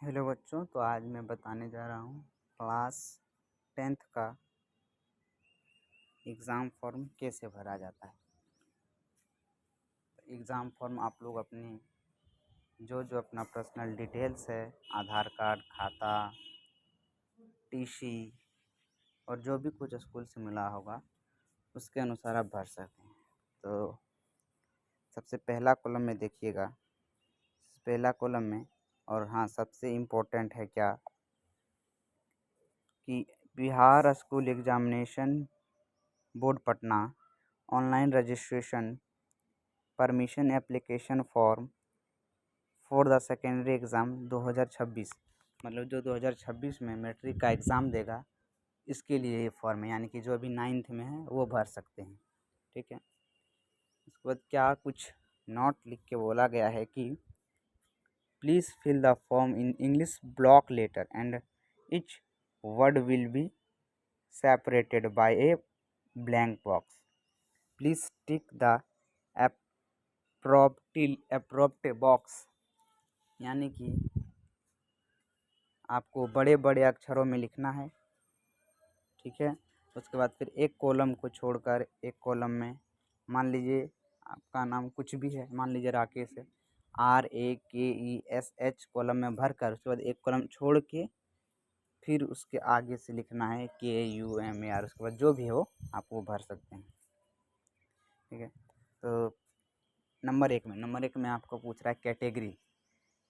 Hello बच्चों, तो आज मैं बताने जा रहा हूँ क्लास 10th का एग्ज़ाम फॉर्म कैसे भरा जाता है। तो एग्ज़ाम फॉर्म आप लोग अपनी जो जो अपना पर्सनल डिटेल्स है, आधार कार्ड, खाता, टीसी और जो भी कुछ स्कूल से मिला होगा उसके अनुसार आप भर सकते हैं। तो सबसे पहला कॉलम में देखिएगा, पहला कॉलम में, और हाँ सबसे इम्पोर्टेंट है क्या कि Bihar school examination board Patna online registration permission application form for the secondary exam 2026, मतलब जो 2026 में मैट्रिक का एग्ज़ाम देगा इसके लिए ये फॉर्म है, यानी कि जो अभी 9th में है वो भर सकते हैं। ठीक है, उसके बाद क्या कुछ नोट लिख के बोला गया है कि please fill the form in English block letter and each word will be separated by a blank box. Please tick the appropriate box, यानी कि आपको बड़े बड़े अक्षरों में लिखना है। ठीक है, उसके बाद फिर एक कॉलम को छोड़कर एक कॉलम में, मान लीजिए आपका नाम कुछ भी है, मान लीजिए राकेश है, RAKESH कॉलम में भर कर उसके बाद एक कॉलम छोड़ के फिर उसके आगे से लिखना है KUMAR, उसके बाद जो भी हो आप वो भर सकते हैं। ठीक है, तो नंबर एक में आपको पूछ रहा है कैटेगरी।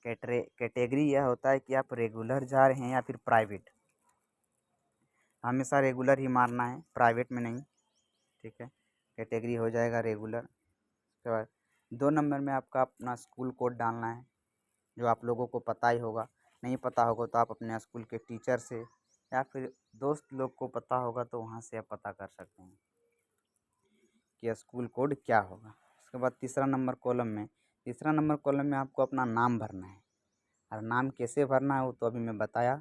कैटेगरी यह होता है कि आप रेगुलर जा रहे हैं या फिर प्राइवेट। हमेशा रेगुलर ही मारना है, प्राइवेट में नहीं। ठीक है, कैटेगरी हो जाएगा रेगुलर। उसके बाद 2 नंबर में आपका अपना स्कूल कोड डालना है, जो आप लोगों को पता ही होगा। नहीं पता होगा तो आप अपने स्कूल के टीचर से या फिर दोस्त लोग को पता होगा तो वहाँ से आप पता कर सकते हैं कि स्कूल कोड क्या होगा। उसके बाद तीसरा नंबर कॉलम में आपको अपना नाम भरना है। और नाम कैसे भरना है वो तो अभी मैं बताया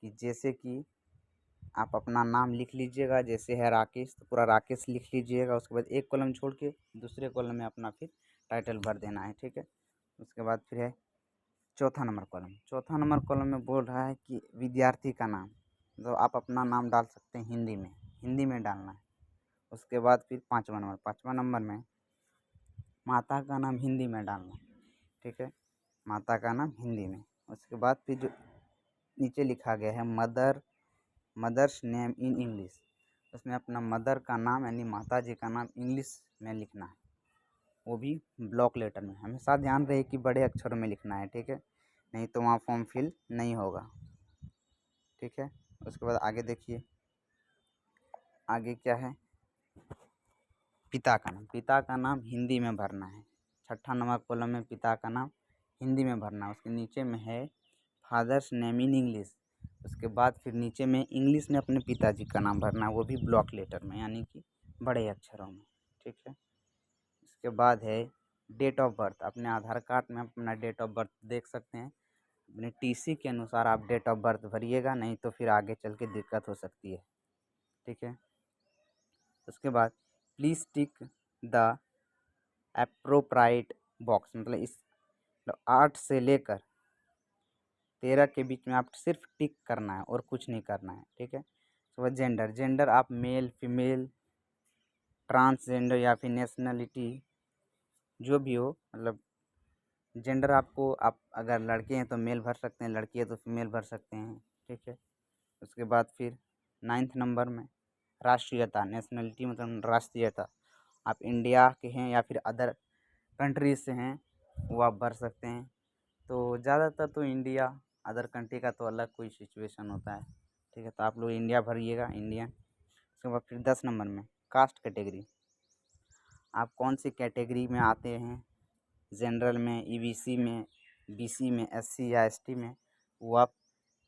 कि जैसे कि आप अपना नाम लिख लीजिएगा, जैसे है राकेश तो पूरा राकेश लिख लीजिएगा। उसके बाद एक कॉलम छोड़ के दूसरे कॉलम में अपना फिर टाइटल भर देना है। ठीक है, उसके बाद फिर है चौथा नंबर कॉलम में बोल रहा है कि विद्यार्थी का नाम, तो आप अपना नाम डाल सकते हैं हिंदी में डालना है। उसके बाद फिर पाँचवा नंबर में माता का नाम हिंदी में डालना है। ठीक है, माता का नाम हिंदी में। उसके बाद फिर जो नीचे लिखा गया है मदर्स नेम इन इंग्लिश, उसमें अपना मदर का नाम यानी माता जी का नाम इंग्लिश में लिखना है, वो भी ब्लॉक लेटर में। हमेशा ध्यान रहे कि बड़े अक्षरों में लिखना है। ठीक है, नहीं तो वहाँ फॉर्म फिल नहीं होगा। ठीक है, उसके बाद आगे देखिए, आगे क्या है, पिता का नाम हिंदी में भरना है। छठा नंबर कॉलम में पिता का नाम हिंदी में भरना है। उसके नीचे में है फादर्स नेम इन इंग्लिश, उसके बाद फिर नीचे में इंग्लिश में अपने पिताजी का नाम भरना है, वो भी ब्लॉक लेटर में यानी कि बड़े अक्षरों में। ठीक है, इसके बाद है डेट ऑफ बर्थ। अपने आधार कार्ड में अपना डेट ऑफ बर्थ देख सकते हैं, अपने टीसी के अनुसार आप डेट ऑफ बर्थ भरिएगा, नहीं तो फिर आगे चल के दिक्कत हो सकती है। ठीक है, उसके बाद please tick the appropriate box, मतलब इस 8 से लेकर 13 के बीच में आप सिर्फ टिक करना है और कुछ नहीं करना है। ठीक है, उसके बाद जेंडर आप मेल फीमेल ट्रांसजेंडर या फिर नेशनलिटी जो भी हो, मतलब जेंडर आपको, आप अगर लड़के हैं तो मेल भर सकते हैं, लड़की है तो फीमेल भर सकते हैं। ठीक है, उसके बाद फिर 9th नंबर में राष्ट्रीयता, नेशनलिटी मतलब राष्ट्रीयता, आप इंडिया के हैं या फिर अदर कंट्रीज से हैं वो आप भर सकते हैं। तो ज़्यादातर तो इंडिया, अदर कंट्री का तो अलग कोई सिचुएशन होता है। ठीक है, तो आप लोग इंडिया भरिएगा, इंडियन। उसके बाद फिर 10 नंबर में कास्ट कैटेगरी, आप कौन सी कैटेगरी में आते हैं, जनरल में, ईबीसी में, बीसी में, एससी या एसटी में, वो आप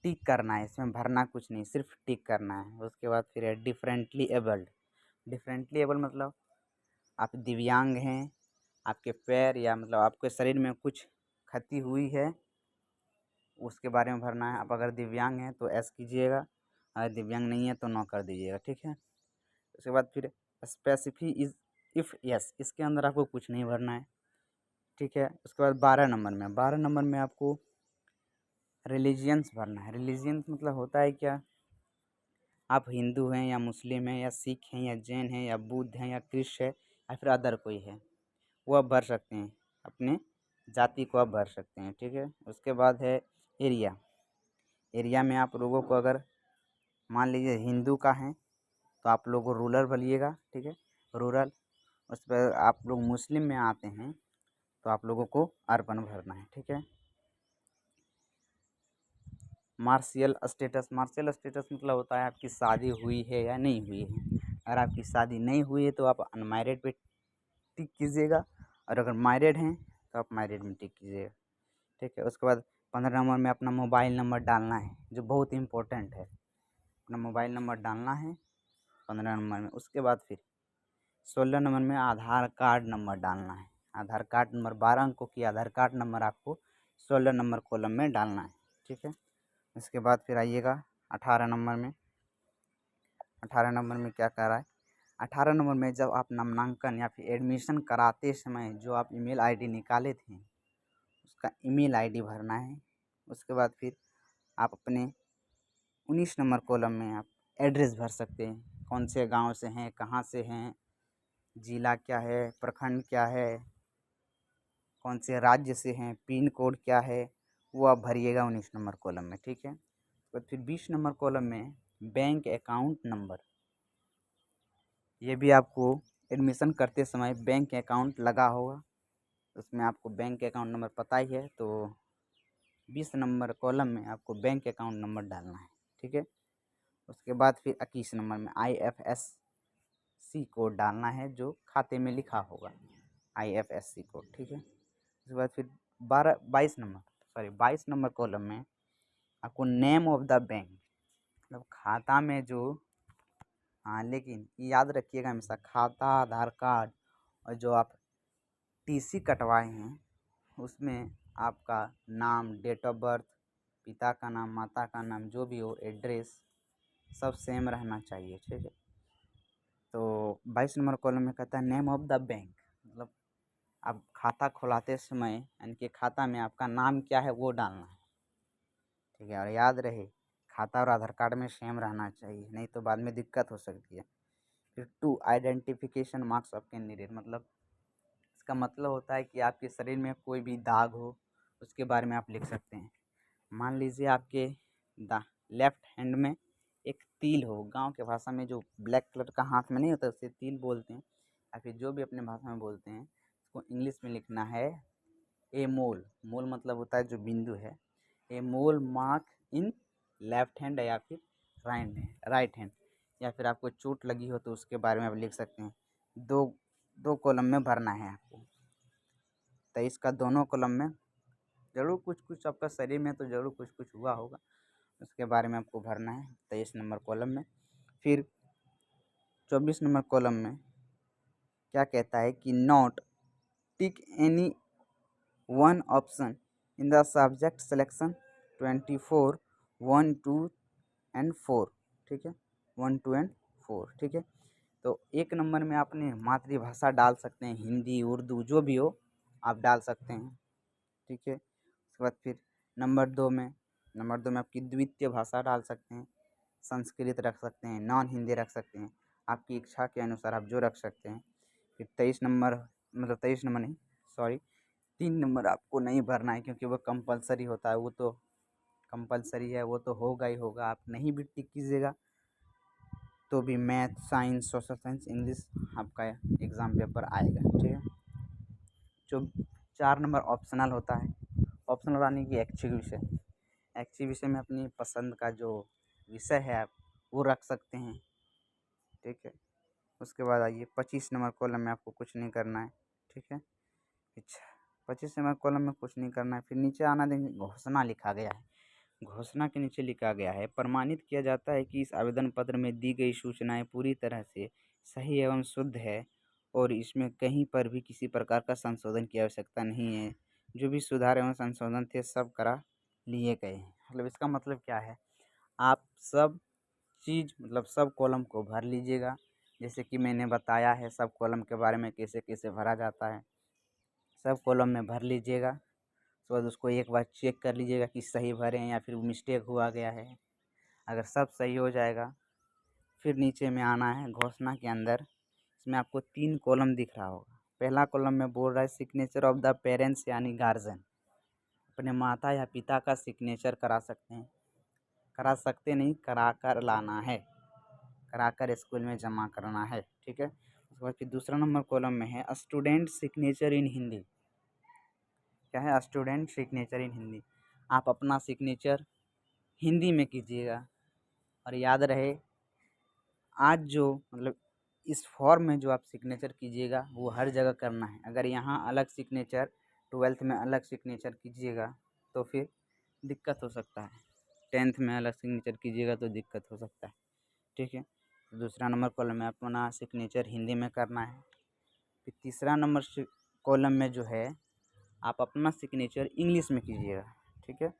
टिक करना है, इसमें भरना कुछ नहीं, सिर्फ टिक करना है। उसके बाद फिर है डिफरेंटली एबल्ड। डिफरेंटली एबल्ड मतलब आप दिव्यांग हैं, आपके पैर या मतलब आपके शरीर में कुछ क्षति हुई है उसके बारे में भरना है। आप अगर दिव्यांग हैं तो एस कीजिएगा, अगर दिव्यांग नहीं है तो नो कर दीजिएगा। ठीक है, उसके बाद फिर स्पेसिफी इज इफ़ यस, इसके अंदर आपको कुछ नहीं भरना है। ठीक है, उसके बाद 12 नंबर में आपको रिलीजियंस भरना है। रिलीजियंस मतलब होता है क्या, आप हिंदू हैं या मुस्लिम हैं या सिख हैं या जैन हैं या बुद्ध हैं या क्रिश्च है या फिर अदर कोई है, वो आप भर सकते हैं, अपने जाति को आप भर सकते हैं। ठीक है। उसके बाद है एरिया। एरिया में आप लोगों को अगर मान लीजिए हिंदू का है तो आप लोग रूरल भरिएगा। ठीक है, रूरल। उस पर आप लोग मुस्लिम में आते हैं तो आप लोगों को अर्बन भरना है। ठीक है। Martial status. मार्शियल स्टेटस मतलब होता है आपकी शादी हुई है या नहीं हुई है। अगर आपकी शादी नहीं हुई है तो आप अनमैरिड पे टिक कीजिएगा, और अगर मैरिड हैं तो आप मैरिड में टिक कीजिएगा। ठीक है। उसके बाद 15 नंबर में अपना मोबाइल नंबर डालना है, जो बहुत इम्पोर्टेंट है। अपना मोबाइल नंबर डालना है 15 नंबर में। उसके बाद फिर 16 नंबर में आधार कार्ड नंबर डालना है। आधार कार्ड नंबर 12 अंकों की आधार कार्ड नंबर आपको 16 नंबर कॉलम में डालना है। ठीक है। इसके बाद फिर आइएगा 18 नंबर में। 18 नंबर में क्या कह रहा है, 18 नंबर में जब आप नामांकन या फिर एडमिशन कराते समय जो आप ईमेल आईडी निकाले थे उसका ईमेल आईडी भरना है। उसके बाद फिर आप अपने 19 नंबर कॉलम में आप एड्रेस भर सकते हैं, कौन से गांव से हैं, कहाँ से हैं, जिला क्या है, प्रखंड क्या है, कौन से राज्य से हैं, पिन कोड क्या है, वो आप भरिएगा 19 नंबर कॉलम में। ठीक है। तो फिर 20 नंबर कॉलम में बैंक अकाउंट नंबर, ये भी आपको एडमिशन करते समय बैंक अकाउंट लगा होगा, उसमें आपको बैंक अकाउंट नंबर पता ही है, तो 20 नंबर कॉलम में आपको बैंक अकाउंट नंबर डालना है। ठीक है। उसके बाद फिर 21 नंबर में IFSC कोड डालना है, जो खाते में लिखा होगा IFSC कोड। ठीक है। उसके बाद फिर 22 नंबर कॉलम में आपको नेम ऑफ द बैंक, मतलब खाता में जो, हाँ लेकिन याद रखिएगा हमेशा खाता, आधार कार्ड और जो आप TC कटवाए हैं उसमें आपका नाम, डेट ऑफ बर्थ, पिता का नाम, माता का नाम, जो भी हो, एड्रेस सब सेम रहना चाहिए। ठीक है। तो 22 नंबर कॉलम में कहता है नेम ऑफ द बैंक, मतलब आप खाता खुलाते समय यानी कि खाता में आपका नाम क्या है वो डालना है। ठीक है। और याद रहे खाता और आधार कार्ड में सेम रहना चाहिए, नहीं तो बाद में दिक्कत हो सकती है। फिर 2 आइडेंटिफिकेशन मार्क्स ऑफ कैंडिडेट, मतलब इसका मतलब होता है कि आपके शरीर में कोई भी दाग हो उसके बारे में आप लिख सकते हैं। मान लीजिए आपके लेफ्ट हैंड में एक तिल हो, गांव के भाषा में जो ब्लैक कलर का हाथ में नहीं होता उसे तिल बोलते हैं, या फिर जो भी अपने भाषा में बोलते हैं, उसको इंग्लिश में लिखना है ए मोल। मोल मतलब होता है जो बिंदु है। ए मोल मार्क इन लेफ्ट हैंड या फिर राइट हैंड, या फिर आपको चोट लगी हो तो उसके बारे में आप लिख सकते हैं। दो दो कॉलम में भरना है आपको। 23 का दोनों कॉलम में ज़रूर कुछ कुछ आपका शरीर में तो ज़रूर कुछ कुछ हुआ होगा, उसके बारे में आपको भरना है 23 नंबर कॉलम में। फिर 24 नंबर कॉलम में क्या कहता है कि not tick any one option in the subject selection 24 1 2 and 4। ठीक है, 1 2 एंड 4। ठीक है। तो 1 नंबर में अपने मातृभाषा डाल सकते हैं, हिंदी उर्दू जो भी हो आप डाल सकते हैं। ठीक है। उसके बाद फिर नंबर 2 में आपकी द्वितीय भाषा डाल सकते हैं, संस्कृत रख सकते हैं, नॉन हिंदी रख सकते हैं, आपकी इच्छा के अनुसार आप जो रख सकते हैं। फिर 23 नंबर, मतलब 23 नंबर नहीं, सॉरी 3 नंबर आपको नहीं भरना है क्योंकि वो कंपलसरी होता है, वो तो कंपलसरी है, वो तो होगा ही होगा। आप नहीं भी टिक कीजिएगा तो भी math, science, social science, English आपका एग्ज़ाम पेपर आएगा। ठीक है। जो 4 नंबर ऑप्शनल होता है, ऑप्शनल यानी कि ऐच्छिक विषय। ऐच्छिक विषय में अपनी पसंद का जो विषय है आप वो रख सकते हैं। ठीक है। उसके बाद आइए 25 नंबर कॉलम में आपको कुछ नहीं करना है। ठीक है। अच्छा, 25 नंबर कॉलम में कुछ नहीं करना है। फिर नीचे आना देंगे, घोषणा लिखा गया है। घोषणा के नीचे लिखा गया है, प्रमाणित किया जाता है कि इस आवेदन पत्र में दी गई सूचनाएं पूरी तरह से सही एवं शुद्ध है और इसमें कहीं पर भी किसी प्रकार का संशोधन की आवश्यकता नहीं है। जो भी सुधार एवं संशोधन थे सब करा लिए गए हैं। मतलब इसका मतलब क्या है, आप सब चीज़ मतलब सब कॉलम को भर लीजिएगा, जैसे कि मैंने बताया है सब कॉलम के बारे में कैसे कैसे भरा जाता है, सब कॉलम में भर लीजिएगा। उसके बाद उसको एक बार चेक कर लीजिएगा कि सही भरे हैं या फिर मिस्टेक हुआ गया है। अगर सब सही हो जाएगा फिर नीचे में आना है घोषणा के अंदर। इसमें आपको 3 कॉलम दिख रहा होगा। पहला कॉलम में बोल रहा है सिग्नेचर ऑफ द पेरेंट्स यानी गार्जियन। अपने माता या पिता का सिग्नेचर करा सकते हैं, करा सकते नहीं, करा कर लाना है, करा कर स्कूल में जमा करना है। ठीक है। उसके बाद फिर दूसरा नंबर कॉलम में है स्टूडेंट सिग्नेचर इन हिंदी। क्या है? स्टूडेंट सिग्नेचर इन हिंदी। आप अपना सिग्नेचर हिंदी में कीजिएगा। और याद रहे आज जो मतलब इस फॉर्म में जो आप सिग्नेचर कीजिएगा वो हर जगह करना है। अगर यहाँ अलग सिग्नेचर, 12th में अलग सिग्नेचर कीजिएगा तो फिर दिक्कत हो सकता है। 10th में अलग सिग्नेचर कीजिएगा तो दिक्कत हो सकता है। ठीक है। तो दूसरा नंबर कॉलम में अपना सिग्नेचर हिंदी में करना है। फिर तीसरा नंबर कॉलम में जो है आप अपना सिग्नेचर इंग्लिश में कीजिएगा। ठीक है।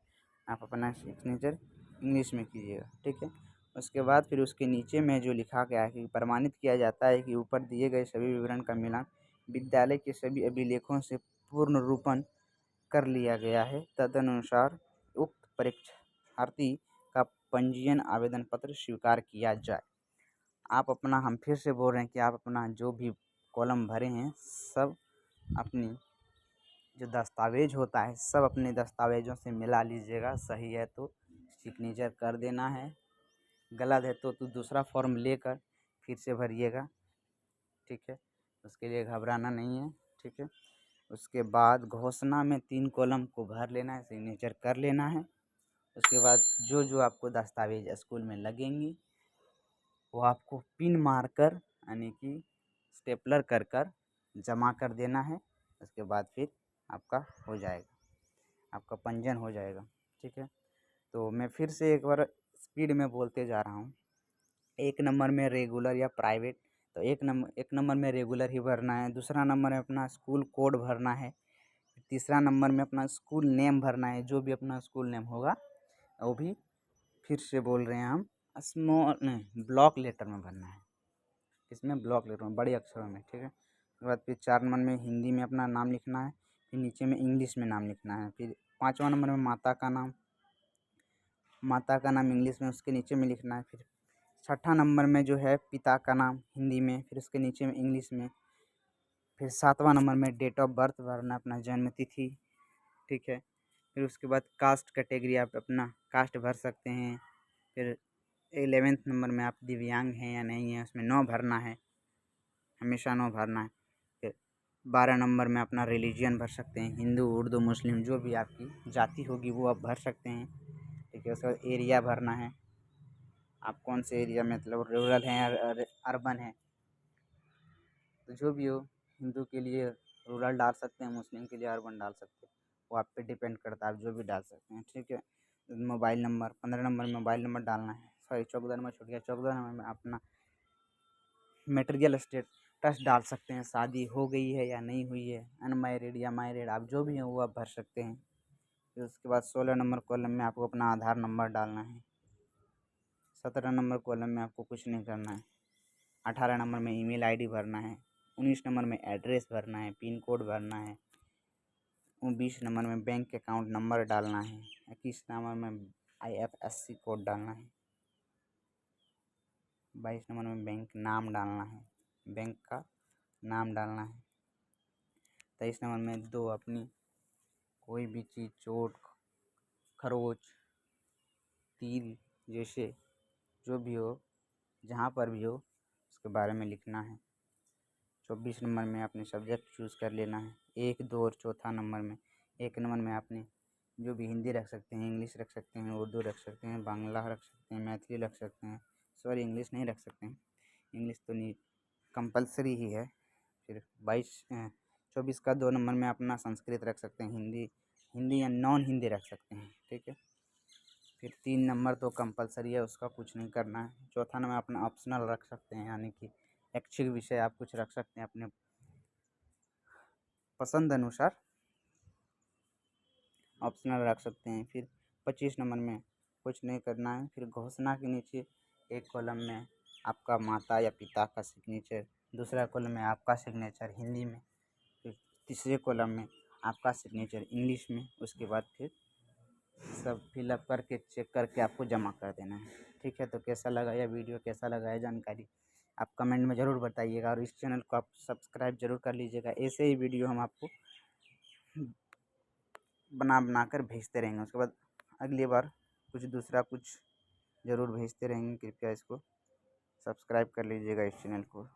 आप अपना सिग्नेचर इंग्लिश में कीजिएगा। ठीक है। उसके बाद फिर उसके नीचे में जो लिखा गया है कि प्रमाणित किया जाता है कि ऊपर दिए गए सभी विवरण का मिलान विद्यालय के सभी अभिलेखों से पूर्ण रूपन कर लिया गया है। तदनुसार उक्त परीक्षार्थी का पंजीयन आवेदन पत्र स्वीकार किया जाए। आप अपना, हम फिर से बोल रहे हैं कि आप अपना जो भी कॉलम भरे हैं सब अपनी जो दस्तावेज होता है सब अपने दस्तावेजों से मिला लीजिएगा। सही है तो सिग्नेचर कर देना है, गलत है तो दूसरा फॉर्म लेकर फिर से भरिएगा। ठीक है। उसके लिए घबराना नहीं है। ठीक है। उसके बाद घोषणा में 3 कॉलम को भर लेना है, सिग्नेचर कर लेना है। उसके बाद जो जो आपको दस्तावेज स्कूल में लगेंगी वो आपको पिन मारकर यानी कि स्टेपलर कर कर जमा कर देना है। उसके बाद फिर आपका हो जाएगा, आपका पंजीयन हो जाएगा। ठीक है। तो मैं फिर से एक बार स्पीड में बोलते जा रहा हूँ। 1 नंबर में रेगुलर या प्राइवेट, तो 1 नंबर में रेगुलर ही भरना है। दूसरा नंबर में अपना स्कूल कोड भरना है। तीसरा नंबर में अपना स्कूल नेम भरना है, जो भी अपना स्कूल नेम होगा वो भी फिर से बोल रहे हैं हम स्मॉल नहीं ब्लॉक लेटर में भरना है। इसमें ब्लॉक लेटर में बड़े अक्षरों में। ठीक है। उसके बाद फिर 4 नंबर में हिंदी में अपना नाम लिखना है, फिर नीचे में इंग्लिश में नाम लिखना है। फिर 5वां नंबर में माता का नाम, माता का नाम इंग्लिश में उसके नीचे में लिखना है। फिर 6ठा नंबर में जो है पिता का नाम हिंदी में, फिर उसके नीचे में इंग्लिश में। फिर 7वां नंबर में डेट ऑफ बर्थ भरना, अपना जन्म तिथि। ठीक है। फिर उसके बाद कास्ट कैटेगरी आप अपना कास्ट भर सकते हैं। फिर 11th नंबर में आप दिव्यांग हैं या नहीं हैं उसमें नो भरना है, हमेशा नो भरना है। फिर 12 नंबर में अपना रिलीजियन भर सकते हैं, हिंदू, उर्दू, मुस्लिम, जो भी आपकी जाति होगी वो आप भर सकते हैं। ठीक है। उसके बाद एरिया भरना है, आप कौन से एरिया में, मतलब रूरल हैं या अर्बन है, तो जो भी हो। हिंदू के लिए रूरल डाल सकते हैं, मुस्लिम के लिए अर्बन डाल सकते हैं, वो आप पे डिपेंड करता है, आप जो भी डाल सकते हैं। ठीक है। मोबाइल नंबर 15 नंबर में मोबाइल नंबर डालना है। सॉरी 14 नंबर छूट गया। 14 नंबर में अपना मटेरियल स्टेटस डाल सकते हैं, शादी हो गई है या नहीं हुई है, अनमैरिड या मैरिड, आप जो भी हैं वो आप भर सकते हैं। फिर उसके बाद 16 नंबर कॉलम में आपको अपना आधार नंबर डालना है। 17 नंबर कॉलम में आपको कुछ नहीं करना है। 18 नंबर में ईमेल आईडी भरना है। 19 नंबर में एड्रेस भरना है, पिन कोड भरना है। 20 नंबर में बैंक अकाउंट नंबर डालना है। 21 नंबर में IFSC कोड डालना है। 22 नंबर में बैंक नाम डालना है, बैंक का नाम डालना है। 23 नंबर में दो अपनी कोई भी चीज़, चोट, खरोच, तीर जैसे जो भी हो, जहाँ पर भी हो उसके बारे में लिखना है। 24 नंबर में अपने सब्जेक्ट चूज़ कर लेना है, 1, 2 और चौथा नंबर में। 1 नंबर में आपने जो भी हिंदी रख सकते हैं, इंग्लिश रख सकते हैं, उर्दू रख सकते हैं, बांग्ला रख सकते हैं, मैथिली रख सकते हैं। सॉरी इंग्लिश नहीं रख सकते हैं, इंग्लिश तो नहीं कंपलसरी ही है। फिर 24 का 2 नंबर में अपना संस्कृत रख सकते हैं, हिंदी या नॉन हिंदी रख सकते हैं। ठीक है। फिर 3 नंबर तो कंपलसरी है, उसका कुछ नहीं करना है। चौथा नंबर अपना ऑप्शनल रख सकते हैं, यानी कि ऐच्छिक विषय आप कुछ रख सकते हैं अपने पसंद अनुसार, ऑप्शनल रख सकते हैं। फिर 25 नंबर में कुछ नहीं करना है। फिर घोषणा के नीचे एक कॉलम में आपका माता या पिता का सिग्नेचर, दूसरा कॉलम में आपका सिग्नेचर हिंदी में, फिर तीसरे कॉलम में आपका सिग्नेचर इंग्लिश में, उसके बाद फिर सब फिलअप करके चेक करके आपको जमा कर देना है। ठीक है, तो कैसा लगा यह वीडियो, कैसा लगा यह जानकारी, आप कमेंट में ज़रूर बताइएगा और इस चैनल को आप सब्सक्राइब जरूर कर लीजिएगा। ऐसे ही वीडियो हम आपको बना कर भेजते रहेंगे। उसके बाद अगली बार कुछ दूसरा कुछ ज़रूर भेजते रहेंगे। कृपया इसको सब्सक्राइब कर लीजिएगा इस चैनल को।